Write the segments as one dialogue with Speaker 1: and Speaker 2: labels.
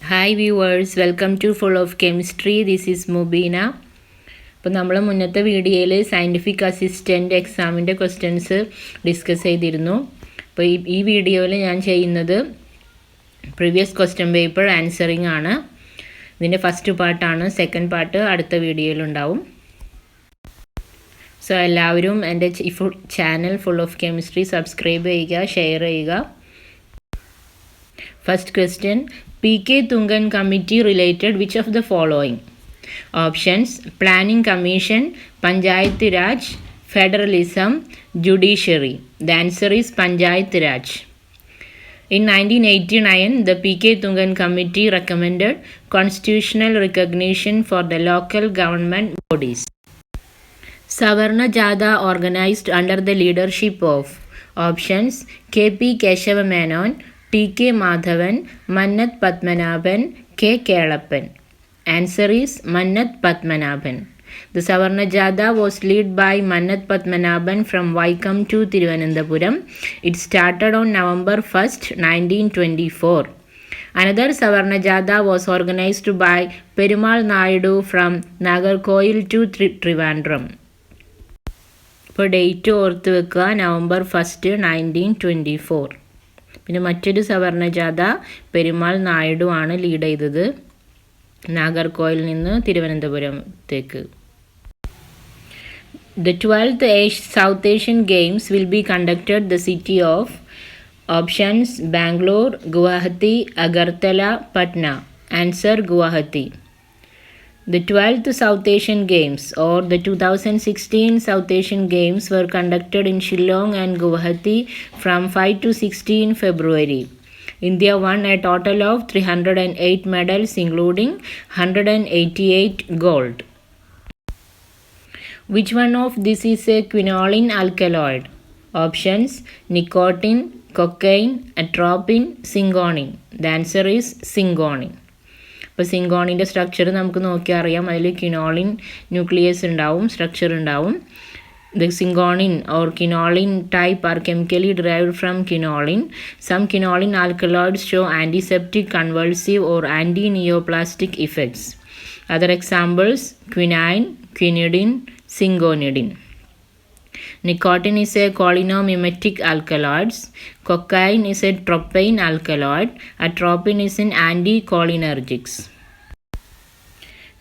Speaker 1: Hi viewers, welcome to full of chemistry. This is Mubeena. അപ്പോൾ നമ്മൾ മുന്നത്തെ വീഡിയോയിൽ സയൻറ്റിഫിക് അസിസ്റ്റൻ്റ് എക്സാമിൻ്റെ ക്വസ്റ്റ്യൻസ് ഡിസ്കസ് ചെയ്തിരുന്നു. അപ്പോൾ ഈ വീഡിയോയിൽ ഞാൻ ചെയ്യുന്നത് പ്രീവിയസ് ക്വസ്റ്റ്യൻ പേപ്പർ ആൻസറിങ് ആണ്. ഇതിൻ്റെ ഫസ്റ്റ് പാർട്ടാണ്. സെക്കൻഡ് പാർട്ട് അടുത്ത വീഡിയോയിലുണ്ടാവും. സോ എല്ലാവരും എൻ്റെ channel full of chemistry subscribe ചെയ്യുക, ഷെയർ ചെയ്യുക. First question, PK Tungan Committee related which of the following? Options: Planning Commission, Panchayat Raj, Federalism, Judiciary. The answer is Panchayat Raj. In 1989, the PK Tungan Committee recommended constitutional recognition for the local government bodies. Savarna Jada organized under the leadership of options: KP Keshava Menon, T.K. Madhavan, Mannat Padmanabhan, K. Kelappan. Answer is Mannat Padmanabhan. The Savarna Jada was led by Mannat Padmanabhan from Vaikam to Thiruvananthapuram. It started on November 1st, 1924. Another Savarna Jada was organized by Perumal Naidu from Nagarkoil to Trivandrum. ഇപ്പോൾ date ഓർത്ത് വെക്കുക, November 1st, 1924. പിന്നെ മറ്റൊരു സവർണ ജാഥ പെരുമാൾ നായിഡു ആണ് lead ചെയ്തത്, നാഗർകോയിൽ നിന്ന് തിരുവനന്തപുരത്തേക്ക്. The 12th South Asian Games will be conducted the city of options: Bangalore, Guwahati, Agartala, Patna. Answer: Guwahati. The 12th South Asian Games or the 2016 South Asian Games were conducted in Shillong and Guwahati from 5 to 16 February. India won a total of 308 medals including 188 gold. Which one of this is a quinoline alkaloid? Options: nicotine, cocaine, atropine, syngoniine. The answer is syngoniine. അപ്പോൾ സിങ്കോണിൻ്റെ structure നമുക്ക് നോക്കിയാൽ അറിയാം. അതിൽ ക്വിനോളിൻ nucleus ഉണ്ടാവും, structure ഉണ്ടാവും. The syngoniine or quinoline type are chemically derived from quinoline. Some quinoline alkaloids show antiseptic, convulsive or anti-neoplastic effects. Other examples: quinine, quinidine, syngonidine. Nicotine is a cholinomimetic alkaloid. Cocaine is a tropine alkaloid. Atropine is an anticholinergics.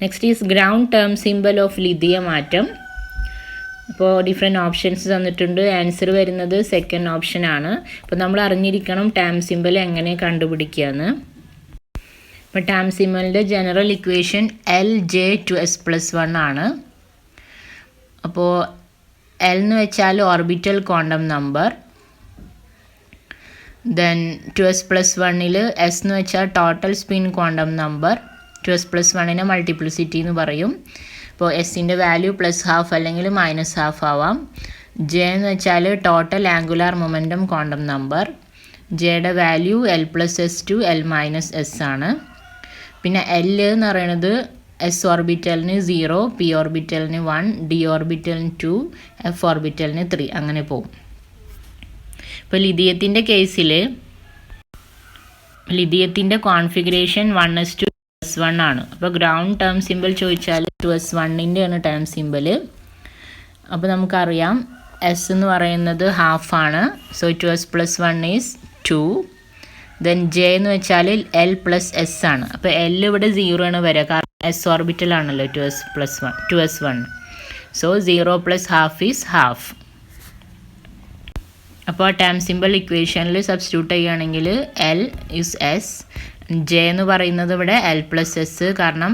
Speaker 1: Next is ground term symbol of lithium atom. ഇപ്പോൾ different options തന്നിട്ടുണ്ട്. Answer വരുന്നത് second option ആണ്. അപ്പോൾ നമ്മൾ അറിഞ്ഞിരിക്കണം term symbol എങ്ങനെ കണ്ടുപിടിക്കുകയെന്ന്. ഇപ്പോൾ term സിമ്പലിൻ്റെ general equation Lj2s+1 ആണ്. അപ്പോൾ L എന്ന് വെച്ചാൽ orbital quantum number, then 2s+1 S എന്ന് വെച്ചാൽ total spin quantum number. 2s+1 multiplicity എന്ന് പറയും. ഇപ്പോൾ എസിൻ്റെ വാല്യൂ +½ അല്ലെങ്കിൽ -½ ആവാം. J എന്ന് വെച്ചാൽ total angular momentum quantum number. ജെയുടെ വാല്യൂ L+s to L-s ആണ്. പിന്നെ L എന്ന് പറയുന്നത് S ഓർബിറ്റലിന് 0, P ഓർബിറ്റലിന് 1, D ഓർബിറ്റലിന് 2, F ഓർബിറ്റലിന് 3 അങ്ങനെ പോകും. ഇപ്പോൾ ലിഥിയത്തിൻ്റെ കേസിൽ ലിഥിയത്തിൻ്റെ കോൺഫിഗറേഷൻ 1:1 ആണ്. അപ്പോൾ ഗ്രൗണ്ട് ടേം സിമ്പിൾ ചോദിച്ചാൽ 2s1 ആണ് ടേം സിമ്പിൾ. അപ്പോൾ നമുക്കറിയാം S എന്ന് പറയുന്നത് ½ ആണ്. So 2s+1 is 2. Then J എന്ന് വെച്ചാൽ L+s ആണ്. അപ്പോൾ L ഇവിടെ 0 ആണ് വരിക, കാരണം S ഓർബിറ്റൽ ആണല്ലോ 2s1. So 0 + ½ is ½. അപ്പോൾ ടേം സിമ്പിൾ ഇക്വേഷനിൽ സബ്സ്റ്റിറ്റ്യൂട്ട് ചെയ്യുകയാണെങ്കിൽ L ഇസ് S, J എന്ന് പറയുന്നത് ഇവിടെ L+s, കാരണം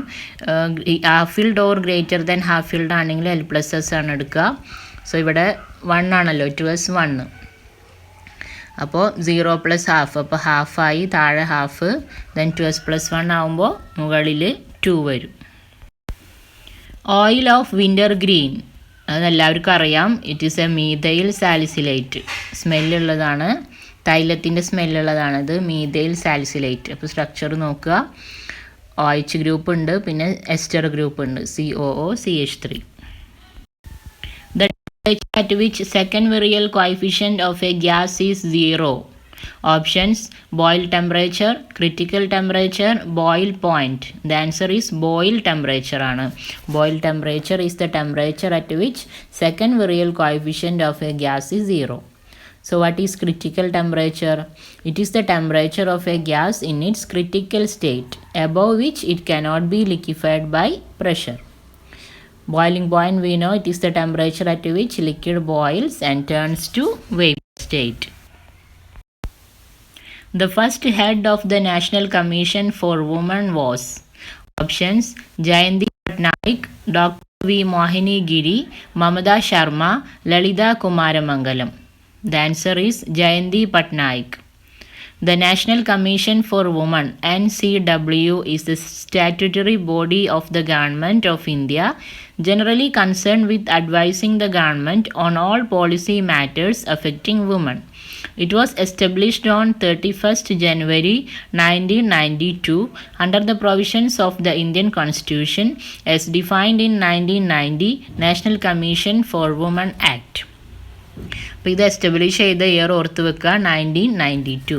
Speaker 1: half filled or greater than half filled ആണെങ്കിൽ L+s ആണ് എടുക്കുക. സോ ഇവിടെ 1 ആണല്ലോ 2s1. അപ്പോൾ 0 + ½, അപ്പോൾ ½ താഴെ ½, ദെൻ 2s+1 ആകുമ്പോൾ മുകളിൽ 2 വരും. ഓയിൽ ഓഫ് വിൻ്റർ ഗ്രീൻ അതെല്ലാവർക്കും അറിയാം. It is a methyl salicylate. സ്മെല്ലുള്ളതാണ്, തൈലത്തിൻ്റെ സ്മെല്ലുള്ളതാണിത്, മീഥൈൽ സാലിസിലേറ്റ്. അപ്പോൾ സ്ട്രക്ചർ നോക്കുക. OH ഗ്രൂപ്പ് ഉണ്ട്, പിന്നെ എസ്റ്റർ ഗ്രൂപ്പ് ഉണ്ട്, COOCH3. The temperature at which second virial coefficient of a gas is 0 Options: boil temperature, critical temperature, boil point. The answer is boil temperature ആണ്. Boil temperature is the temperature at which second virial coefficient of a gas is 0. So what is critical temperature? It is the temperature of a gas in its critical state, above which it cannot be liquefied by pressure. Boiling point, we know it is the temperature at which liquid boils and turns to vapor state. The first head of the National Commission for Women was: options: Jayanti Patnaik, Dr. V. Mohini Giri, Mamata Sharma, Lalita Kumaramangalam. The answer is Jayanti Patnaik. The National Commission for Women (NCW) is the statutory body of the Government of India, generally concerned with advising the government on all policy matters affecting women. It was established on 31st January 1992 under the provisions of the Indian Constitution as defined in 1990 National Commission for Women Act. അപ്പോൾ ഇത് establish ചെയ്ത year ഓർത്ത് വെക്കുക, 1992.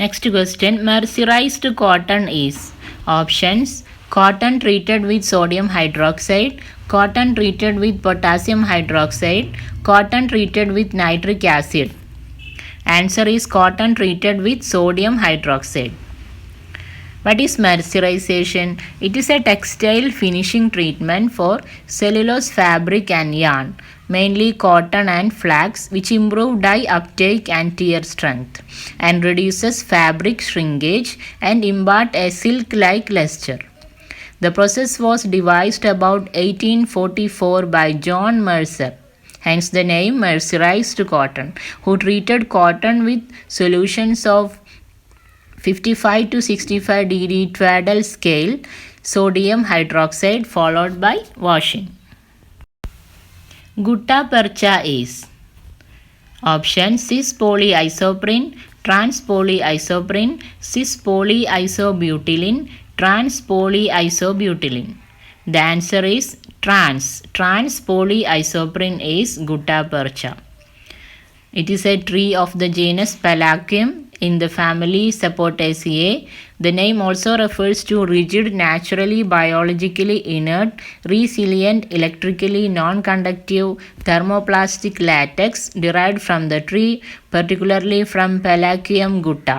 Speaker 1: Next question: mercerised cotton is. Options: cotton treated with sodium hydroxide, cotton treated with potassium hydroxide, cotton treated with nitric acid. Answer is cotton treated with sodium hydroxide. What is mercerization? It is a textile finishing treatment for cellulose fabric and yarn, mainly cotton and flax, which improve dye uptake and tear strength, and reduces fabric shrinkage and impart a silk-like luster. The process was devised about 1844 by John Mercer, hence the name mercerized cotton, who treated cotton with solutions of 55 to 65 degree Twadel scale sodium hydroxide followed by washing. Gutta percha is. Option: cis polyisoprene, trans polyisoprene, cis polyisobutylene, trans polyisobutylene. The answer is trans polyisoprene is gutta percha. It is a tree of the genus Palacium in the family Sappotaceae. The name also refers to rigid, naturally biologically inert, resilient, electrically non-conductive thermoplastic latex derived from the tree, particularly from Palacium gutta.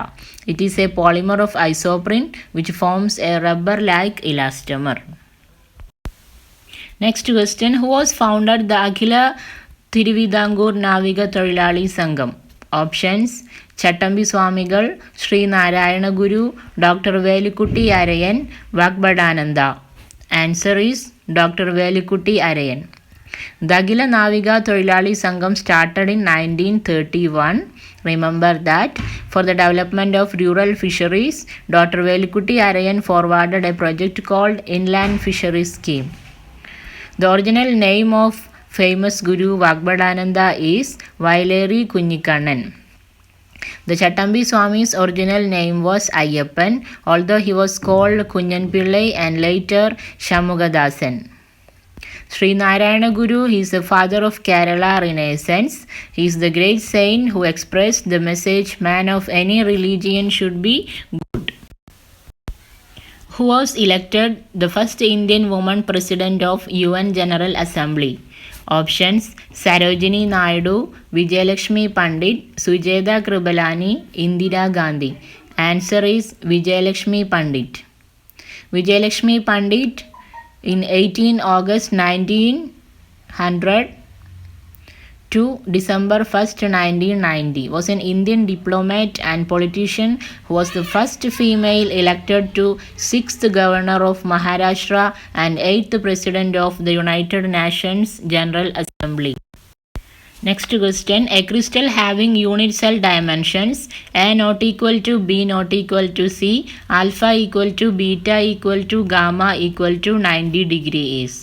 Speaker 1: It is a polymer of isoprene which forms a rubber-like elastomer. Next question: who was founded the Akhila Thiruvidankur Naviga Tholilali Sangam? Options: Chattambi Swamigal, Sri Narayana Guru, Dr. Velikutti Arayan, Vakbadananda. Answer is Dr. Velikutti Arayan. The Akhila Naviga Tholilali Sangam started in 1931. Remember that for the development of rural fisheries, Dr. Velikutti Arayan forwarded a project called Inland Fisheries Scheme. The original name of famous Guru Vakbadananda is Vaileri Kunnikannan. The Chattambi Swami's original name was Ayyappan, although he was called Kunyanpillai and later Shanmugadasan. Sri Narayana Guru, he is the father of Kerala Renaissance. He is the great saint who expressed the message man of any religion should be good. Who was elected the first Indian woman president of UN General Assembly? Options: Sarojini Naidu, Vijayalakshmi Pandit, Sujata Kripalani, Indira Gandhi. Answer is Vijayalakshmi Pandit. Vijayalakshmi Pandit in 18 August 1900 to December 1st, 1990 was an Indian diplomat and politician who was the first female elected to 6th Governor of Maharashtra and 8th President of the United Nations General Assembly. Next question: a crystal having unit cell dimensions A not equal to B not equal to C, alpha equal to beta equal to gamma equal to 90 degree is.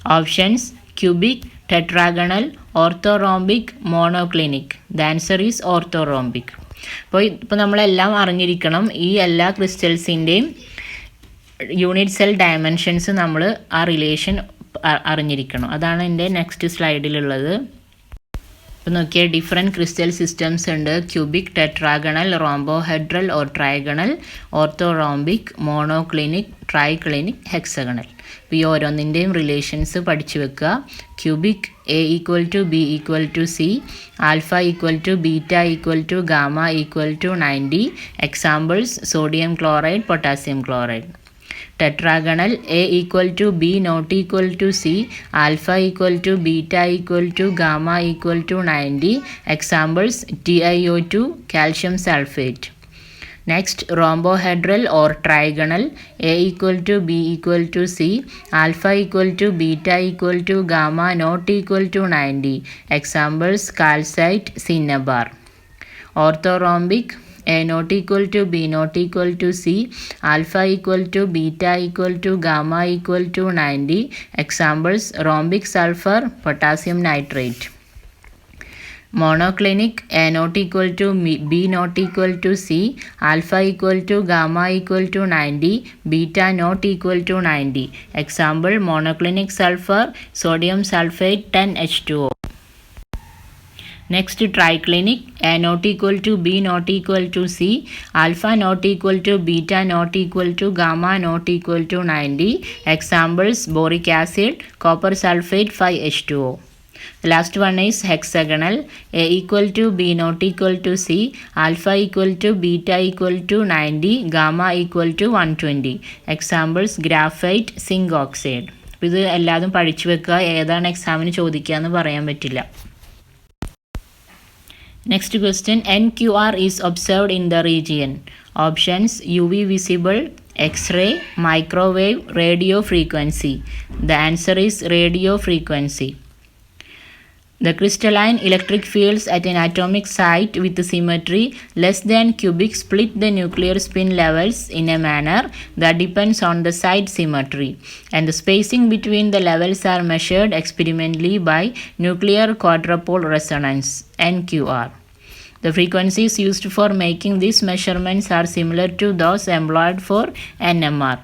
Speaker 1: Options: cubic, tetragonal, orthorhombic, monoclinic. The answer is orthorhombic. ഇപ്പോൾ നമ്മളെല്ലാം അറിഞ്ഞിരിക്കണം, ഈ എല്ലാ ക്രിസ്റ്റൽസിൻ്റെയും unit cell dimensions നമ്മൾ ആ relation അറിഞ്ഞിരിക്കണം. അതാണ് എൻ്റെ നെക്സ്റ്റ് സ്ലൈഡിലുള്ളത്. ഇപ്പോൾ നോക്കിയാൽ ഡിഫറെൻറ്റ് ക്രിസ്റ്റൽ സിസ്റ്റംസ് ഉണ്ട്. Cubic, tetragonal, rhombohedral or trigonal, orthorhombic, monoclinic, triclinic, hexagonal. അപ്പോൾ ഈ ഓരോന്നിൻ്റെയും റിലേഷൻസ് പഠിച്ചു വെക്കുക. Cubic A=B=C, alpha =β=γ = 90. Examples sodium chloride, potassium chloride. Tetragonal A=B=C, alpha =β=γ 90. Examples TiO2, calcium sulfate. Next, rhombohedral or trigonal A=B=C, alpha β=γ ≠ 90. Examples calcite, cinnabar. Orthorhombic A=B=C, alpha β=γ 90. Examples rhombic sulfur, potassium nitrate. Monoclinic A=B=C, alpha γ 90, beta ≠ 90. Example monoclinic sulfur, sodium sulfate 10H2O. Next, triclinic A=B=C, alpha beta γ 90. Examples boric acid, copper sulfate 5H2O. The last one is hexagonal A=B=C, alpha beta 90, gamma 120. Examples graphite, zinc oxide. ഇത് എല്ലാതും പഠിച്ചു വെക്കുക. ഏതാണ് എക്സാമിന് ചോദിക്കുക എന്ന് പറയാൻ പറ്റില്ല. Next question, NQR is observed in the region. Options UV visible, X-ray, microwave, radio frequency. The answer is radio frequency. The crystalline electric fields at an atomic site with symmetry less than cubic split the nuclear spin levels in a manner that depends on the site symmetry, and the spacing between the levels are measured experimentally by nuclear quadrupole resonance, NQR. The frequencies used for making these measurements are similar to those employed for NMR.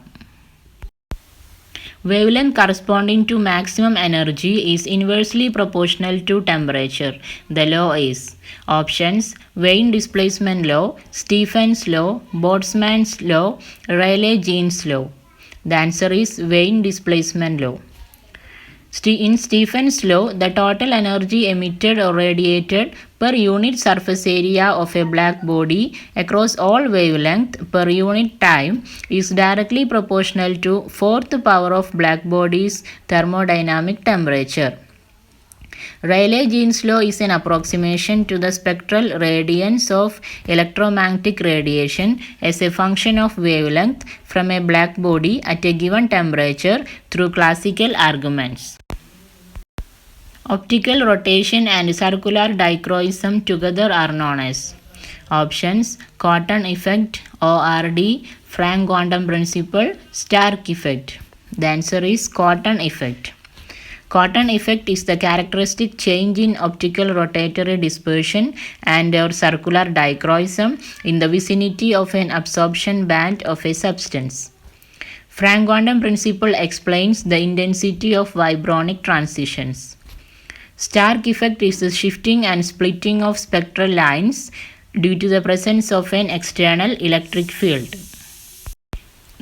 Speaker 1: Wavelength corresponding to maximum energy is inversely proportional to temperature. The law is options Wien displacement law, Stephen's law, Boltzmann's law, Rayleigh-Jeans law. The answer is Wien displacement law. In Stephen's law, the total energy emitted or radiated per unit surface area of a black body across all wavelength per unit time is directly proportional to fourth power of black body's thermodynamic temperature. Rayleigh-Jeans law is an approximation to the spectral radiance of electromagnetic radiation as a function of wavelength from a black body at a given temperature through classical arguments. Optical rotation and circular dichroism together are known as options Cotton effect, ORD, Frank quantum principle, Stark effect. The answer is Cotton effect. Cotton effect is the characteristic change in optical rotatory dispersion and or circular dichroism in the vicinity of an absorption band of a substance. Frank quantum principle explains the intensity of vibronic transitions. Stark effect is the shifting and splitting of spectral lines due to the presence of an external electric field.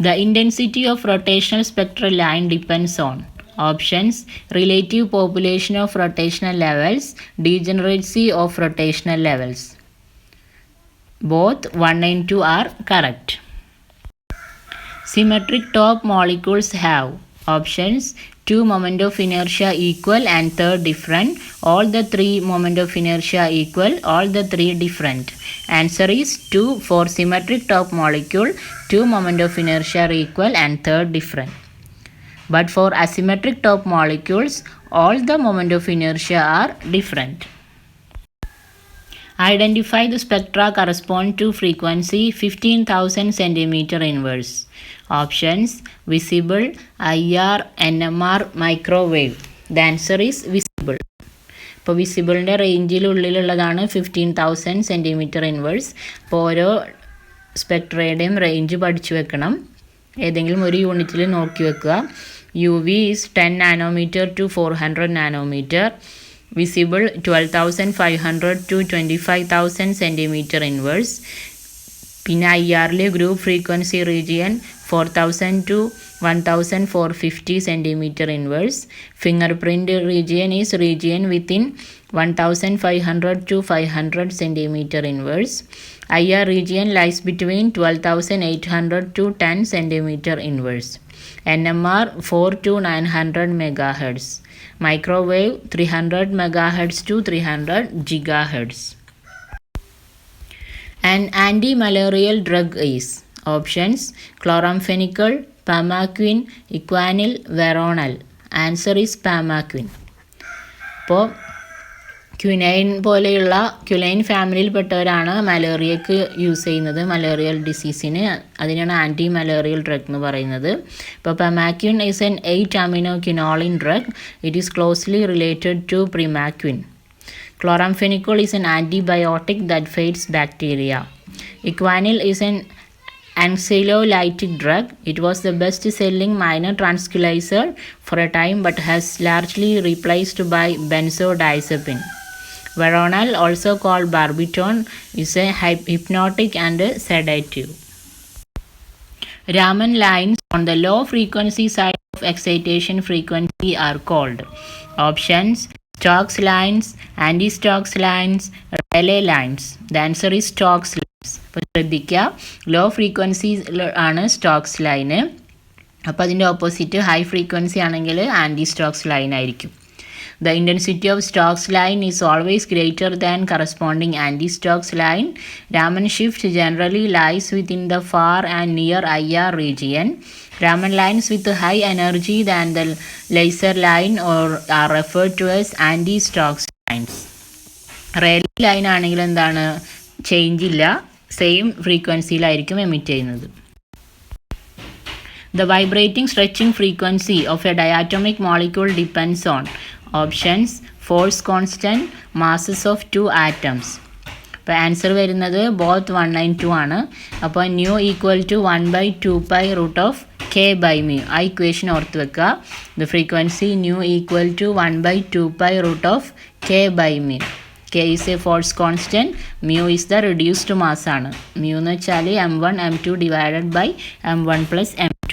Speaker 1: The intensity of rotational spectral line depends on options relative population of rotational levels, degeneracy of rotational levels. Both 1 and 2 are correct. Symmetric top molecules have options 2 moment of inertia equal and third different, all the 3 moment of inertia equal, all the 3 different. Answer is 2 for symmetric top molecule, 2 moment of inertia are equal and third different. But for asymmetric top molecules, all the moment of inertia are different. Identify the spectra correspond to frequency 15,000 cm inverse. Options visible, IR, NMR, microwave. The answer is visible. ഇപ്പോൾ വിസിബിളിൻ്റെ റേഞ്ചിലുള്ളിലുള്ളതാണ് 15,000 cm inverse. അപ്പോൾ ഓരോ സ്പെക്ട്രയുടെയും range പഠിച്ചു വെക്കണം. ഏതെങ്കിലും ഒരു യൂണിറ്റിൽ നോക്കി വെക്കുക. UV is 10 nanometer to 400 nanometer. visible 12,500 to 25,000 centimeter inverse. പിന്നെ IR group frequency region 4,000 to 1,450 centimeter inverse. Fingerprint region is region within 1,500 to 500 centimeter inverse. IR region lies between 12,800 to 10 centimeter inverse. NMR 4 to 900 megahertz. Microwave 300 megahertz to 300 gigahertz. An anti-malarial drug is options: chloramphenicol, pamaquine, equanil, veronal. Answer is pamaquine. അപ്പോൾ ക്യുലൈൻ ഫാമിലിയിൽപ്പെട്ടവരാണ് മലേറിയക്ക് use ചെയ്യുന്നത്, malarial ഡിസീസിന്. അതിനാണ് anti malarial drug എന്ന് പറയുന്നത്. ഇപ്പോൾ പമാക്വിൻ is N 8 amino quinoline drug. It is closely related to primaquine. Chloramphenicol is an antibiotic that fights bacteria. Equanil is an anxiolytic drug. It was the best-selling minor tranquilizer for a time but has largely replaced by benzodiazepine. Veronal, also called barbiton, is a hypnotic and sedative. Raman lines on the low frequency side of excitation frequency are called options: Stokes lines, anti-Stokes lines, Rayleigh lines. The answer is Stokes lines. അപ്പോൾ ശ്രദ്ധിക്കുക, low frequency ആണ് Stokes line. അപ്പോൾ അതിൻ്റെ opposite high frequency ആണെങ്കിൽ anti Stokes line ആയിരിക്കും. The intensity of Stokes line is always greater than corresponding anti-Stokes line. Raman shift generally lies within the far and near IR region. Raman lines with high energy than the laser line are referred to as anti-Stokes lines. Rayleigh line ആണെങ്കിൽ എന്താണ്, change ഇല്ല, same ഫ്രീക്വൻസിയിലായിരിക്കും emit ചെയ്യുന്നത്. The vibrating stretching frequency of a diatomic molecule depends on options: force constant, masses of 2 atoms. അപ്പോൾ answer വരുന്നത് both 1 and 2 ആണ്. അപ്പോൾ new equal to 1/2π√k/μ. ആ equation ഓർത്ത് വെക്കുക. The frequency nu equal to 1/2π√k/μ. K is a force constant, mu is the reduced mass ആണ്. mu എന്ന് വെച്ചാൽ m1 m2 divided by m1 plus m2.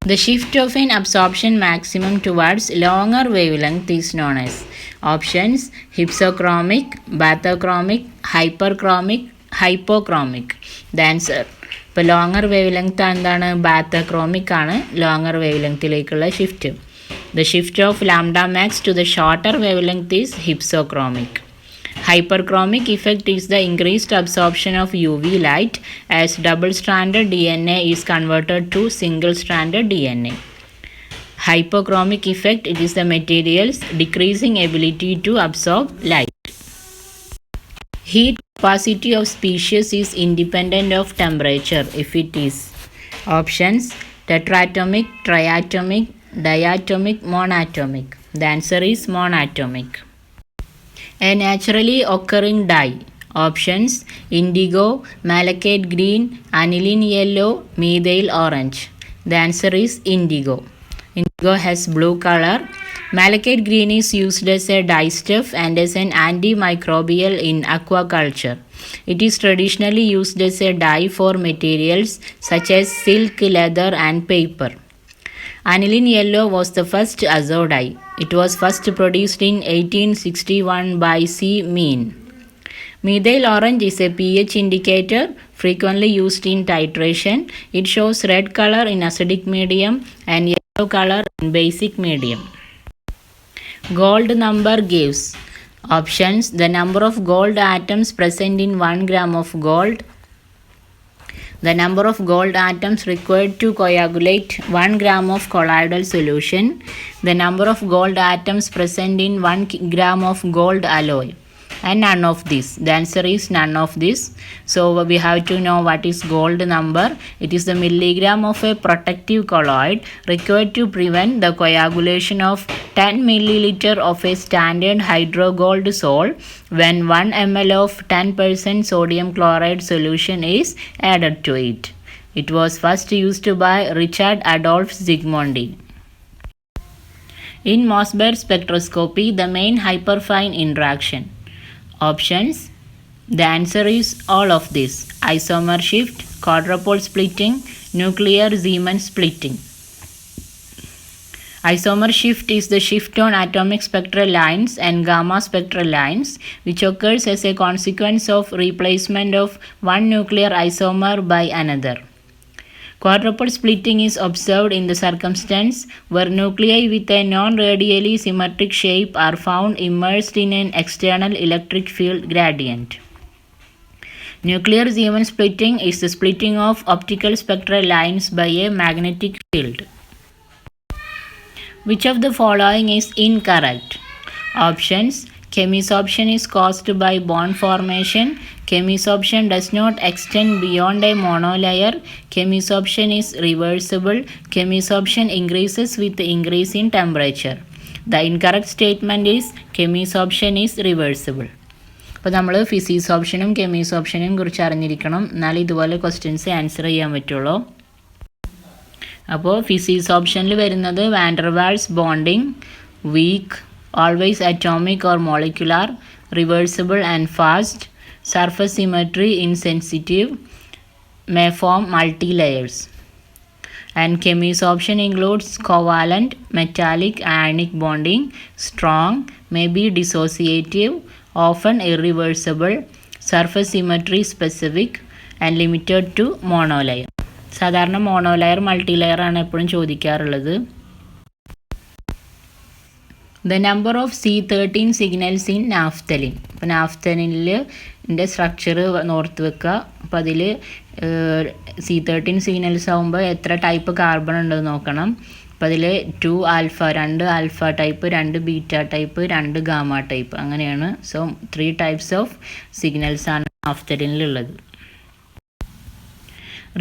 Speaker 1: The shift of an absorption maximum towards longer wavelength is known as options: hypsochromic, bathochromic, hyperchromic, hypochromic. The answer, ഇപ്പോൾ longer wave length എന്താണ്, bathochromic ആണ് longer wave ലെങ്ത്തിലേക്കുള്ള shift. The shift of lambda max to the shorter wavelength is hypsochromic. Hyperchromic effect is the increased absorption of UV light as double-stranded DNA is converted to single-stranded DNA. Hypochromic effect, it is the material's decreasing ability to absorb light. Heat capacity of species is independent of temperature if it is options: tetratomic, triatomic, diatomic, monatomic. The answer is monatomic. A naturally occurring dye. Options: indigo, malachite green, aniline yellow, methyl orange. The answer is indigo. Indigo has blue color. Malachite green is used as a dyestuff and as an antimicrobial in aquaculture. It is traditionally used as a dye for materials such as silk, leather and paper. Aniline yellow was the first azo dye. It was first produced in 1861 by C. Mean. Methyl orange is a pH indicator frequently used in titration. It shows red color in acidic medium and yellow color in basic medium. Gold number gives options: the number of gold atoms present in 1 gram of gold, the number of gold atoms required to coagulate 1 gram of colloidal solution, the number of gold atoms present in 1 gram of gold alloy, and none of this. The answer is none of this. So we have to know what is gold number. It is the milligram of a protective colloid required to prevent the coagulation of 10 milliliter of a standard hydrogold salt when 1 ml of 10% sodium chloride solution is added to it. It was first used by Richard Adolph Zsigmondy. In Mossberg spectroscopy, the main hyperfine interaction. Options. The answer is all of this. Isomer shift, quadrupole splitting, nuclear Zeeman splitting. Isomer shift is the shift on atomic spectral lines and gamma spectral lines, which occurs as a consequence of replacement of one nuclear isomer by another. Quadrupole splitting is observed in the circumstance where nuclei with a non-radially symmetric shape are found immersed in an external electric field gradient. Nuclear Zeeman splitting is the splitting of optical spectral lines by a magnetic field. Which of the following is incorrect? Options. Chemisorption is caused by bond formation. Chemisorption does not extend beyond a monolayer. Chemisorption is reversible. Chemisorption increases with the increase in temperature. The incorrect statement is chemisorption is reversible. അപ്പോൾ നമ്മൾ physics ഓപ്ഷനും കെമിക്സ് ഓപ്ഷനും കുറിച്ച് അറിഞ്ഞിരിക്കണം, എന്നാലും ഇതുപോലെ questions answer ചെയ്യാൻ പറ്റുള്ളൂ. അപ്പോൾ ഫിസിക്സ് ഓപ്ഷനിൽ വരുന്നത് van der Waals bonding, weak, always atomic or molecular, reversible and fast, surface symmetry insensitive, may form multi-layers. And chemis option includes covalent, metallic, ionic bonding, strong, may be dissociative, often irreversible, surface symmetry specific, and limited to monolayer. സാധാരണ monolayer multi layer ആണ് എപ്പോഴും ചോദിക്കാറുള്ളത്. The number of C13 signals in naphthalene. അപ്പോൾ നാഫ്തലിൻ്റെ structure ഓർത്ത് വെക്കുക. അപ്പോൾ അതിൽ C13 സിഗ്നൽസ് ആകുമ്പോൾ എത്ര ടൈപ്പ് കാർബൺ ഉണ്ടെന്ന് നോക്കണം. അപ്പോൾ അതിൽ 2 alpha, 2 alpha type, 2 beta type, 2 gamma type, അങ്ങനെയാണ്. സോ 3 ടൈപ്സ് ഓഫ് സിഗ്നൽസ് ആണ് നാഫ്തലിനിലുള്ളത്.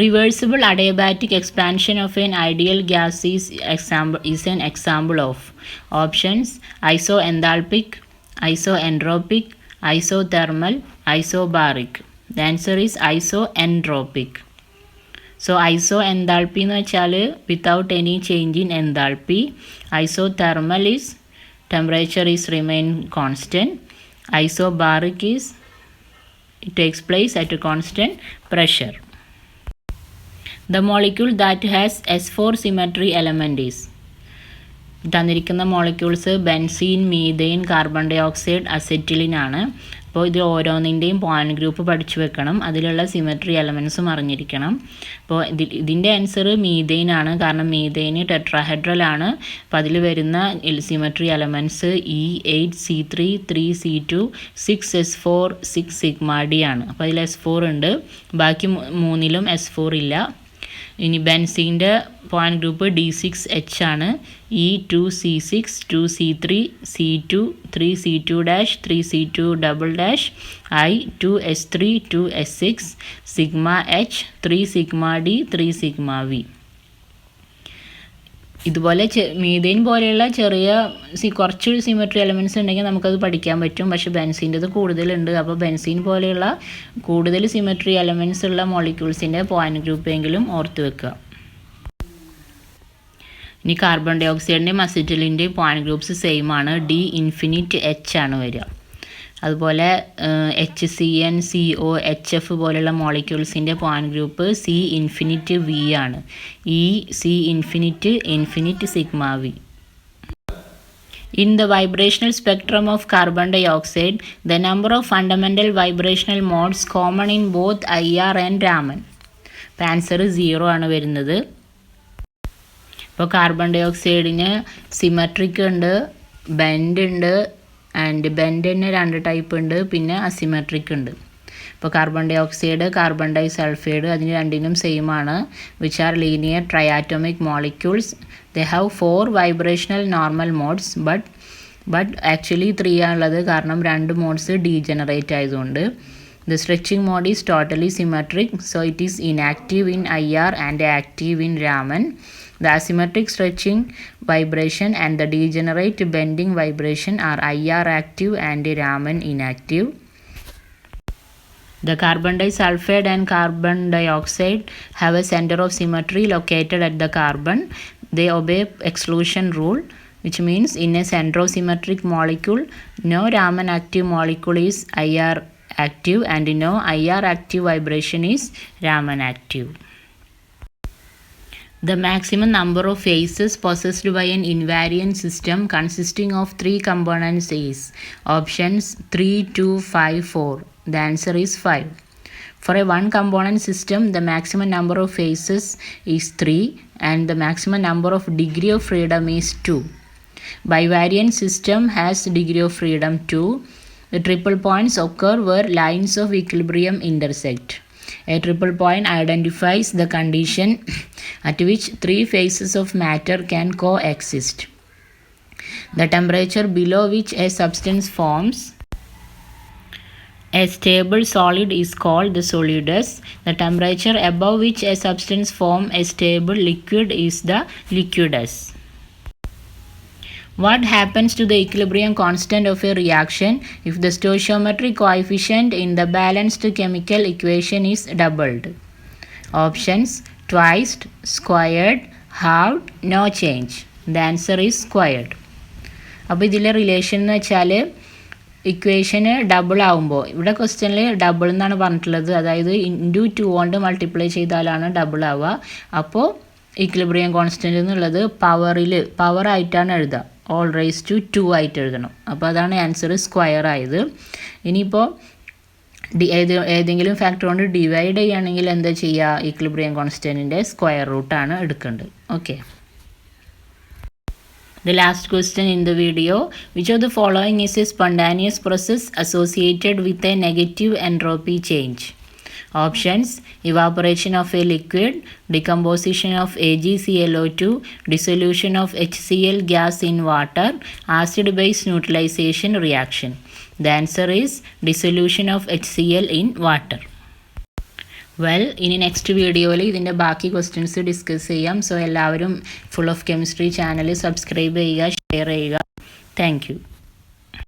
Speaker 1: Reversible adiabatic expansion of an ideal gas is an example of. Options. Isoenthalpic, isoentropic, isothermal, isobaric. The answer is isoentropic. So isoenthalpy എന്ന് വെച്ചാൽ without any change in enthalpy. Isothermal is temperature is remain constant. Isobaric is it takes place at a constant pressure. The molecule that has S4 symmetry element is. തന്നിരിക്കുന്ന molecules benzene, methane, carbon dioxide, acetylene ആണ്. അപ്പോൾ ഇത് ഓരോന്നിൻ്റെയും point group പഠിച്ചു വെക്കണം, അതിലുള്ള symmetry എലമെൻസും അറിഞ്ഞിരിക്കണം. അപ്പോൾ ഇതിൻ്റെ ആൻസർ മീഥെയ്ൻ ആണ്, കാരണം മീഥെയ്ന് ടെട്രാഹെഡ്രൽ ആണ്. അപ്പോൾ അതിൽ വരുന്ന symmetry elements E8C3, 3C2, 6S4, 6 sigma D ആണ്. അപ്പോൾ അതിൽ S4 ഉണ്ട്, ബാക്കി മൂന്നിലും S4 ഇല്ല. ഇനി ബെൻസീൻ്റെ പോയിന്റ് ഗ്രൂപ്പ് D6H ആണ്. E2C6, 2C3, C2, 3C2', 3C2 double dash, I, 2S3, 2S6, sigma H, 3 sigma D, 3 sigma V. ഇതുപോലെ മീഥെയ്ൻ പോലെയുള്ള ചെറിയ കുറച്ച് സിമെട്രി എലമെൻറ്റ്സ് ഉണ്ടെങ്കിൽ നമുക്കത് പഠിക്കാൻ പറ്റും. പക്ഷേ ബെൻസീൻ്റെത് കൂടുതലുണ്ട്. അപ്പോൾ ബെൻസീൻ പോലെയുള്ള കൂടുതൽ സിമെട്രി എലമെൻറ്റ്സ് ഉള്ള മോളിക്യൂൾസിൻ്റെ പോയിന്റ് ഗ്രൂപ്പെങ്കിലും ഓർത്ത് വെക്കുക. ഇനി കാർബൺ ഡൈ ഓക്സൈഡിൻ്റെയും അസിറ്റിലിൻ്റെയും പോയിന്റ് ഗ്രൂപ്പ്സ് സെയിം ആണ്. D∞H ആണ് വരിക. അതുപോലെ HCN, CO, HF പോലെയുള്ള മോളിക്യൂൾസിൻ്റെ പോയിന്റ് ഗ്രൂപ്പ് C∞V ആണ്. C∞ sigma V. In the vibrational spectrum of carbon dioxide, the number of fundamental vibrational modes common in both IR and Raman. അപ്പോൾ answer 0 ആണ് വരുന്നത്. ഇപ്പോൾ കാർബൺ ഡൈ ഓക്സൈഡിന് സിമെട്രിക് ഉണ്ട്, bend ഉണ്ട്, ആൻഡ് ബെൻഡ് തന്നെ 2 ടൈപ്പ് ഉണ്ട്, പിന്നെ അസിമെട്രിക് ഉണ്ട്. ഇപ്പോൾ carbon dioxide, carbon disulphide അതിന് രണ്ടിനും സെയിം ആണ്. Which are linear triatomic molecules. They have 4 vibrational normal modes, but actually 3 ആണുള്ളത്, കാരണം 2 മോഡ്സ് ഡീജനറേറ്റ് ആയതുകൊണ്ട്. The stretching mode is totally symmetric, so it is inactive in IR and active in Raman. The asymmetric stretching vibration and the degenerate bending vibration are IR active and Raman inactive. The carbon disulfide and carbon dioxide have a center of symmetry located at the carbon. They obey exclusion rule. which means in a centrosymmetric molecule, no Raman active molecule is IR active and no IR active vibration is Raman active. The maximum number of phases possessed by an invariant system consisting of 3 components is options 3, 2, 5, 4. The answer is 5. For a one component system, the maximum number of phases is 3 and the maximum number of degree of freedom is 2. Bivariant system has degree of freedom 2. The triple points occur where lines of equilibrium intersect. A triple point identifies the condition at which 3 phases of matter can coexist. The temperature below which a substance forms a stable solid is called the solidus. The temperature above which a substance forms a stable liquid is the liquidus. What happens to the equilibrium constant of a reaction if the stoichiometric coefficient in the balanced chemical equation is doubled? Options twice, squared, halved, no change. The answer is squared. അപ്പോൾ ഇതിലെ relation എന്ന് വെച്ചാൽ ഇക്വേഷന് double ആവുമ്പോൾ ഇവിടെ ക്വസ്റ്റ്യനിൽ double എന്നാണ് പറഞ്ഞിട്ടുള്ളത്, അതായത് ഇൻറ്റു 2 കൊണ്ട് മൾട്ടിപ്ലൈ ചെയ്താലാണ് ഡബിൾ ആവുക. അപ്പോൾ ഇക്വിലിബ്രിയം കോൺസ്റ്റൻ്റ് എന്നുള്ളത് പവറായിട്ടാണ് എഴുതുക, ഓൾ റൈസ് ടു 2 ആയിട്ട് എഴുതണം. അപ്പോൾ അതാണ് ആൻസർ സ്ക്വയർ ആയത്. ഇനിയിപ്പോൾ ഏതെങ്കിലും ഫാക്ടർ കൊണ്ട് ഡിവൈഡ് ചെയ്യുകയാണെങ്കിൽ എന്താ ചെയ്യുക, ഇക്വിലിബ്രിയം കോൺസ്റ്റൻറ്റിൻ്റെ സ്ക്വയർ റൂട്ടാണ് എടുക്കേണ്ടത്. Okay. The last question in the video, which of the following is a spontaneous process associated with a negative entropy change? Options: evaporation of a liquid, decomposition of AgClO2, dissolution of HCl gas in water, acid-base neutralization reaction. The answer is dissolution of HCl in water. ഇനി next വീഡിയോയിൽ ഇതിൻ്റെ ബാക്കി questions discuss ചെയ്യാം. So എല്ലാവരും full of chemistry channel subscribe ചെയ്യുക, share ചെയ്യുക. Thank you.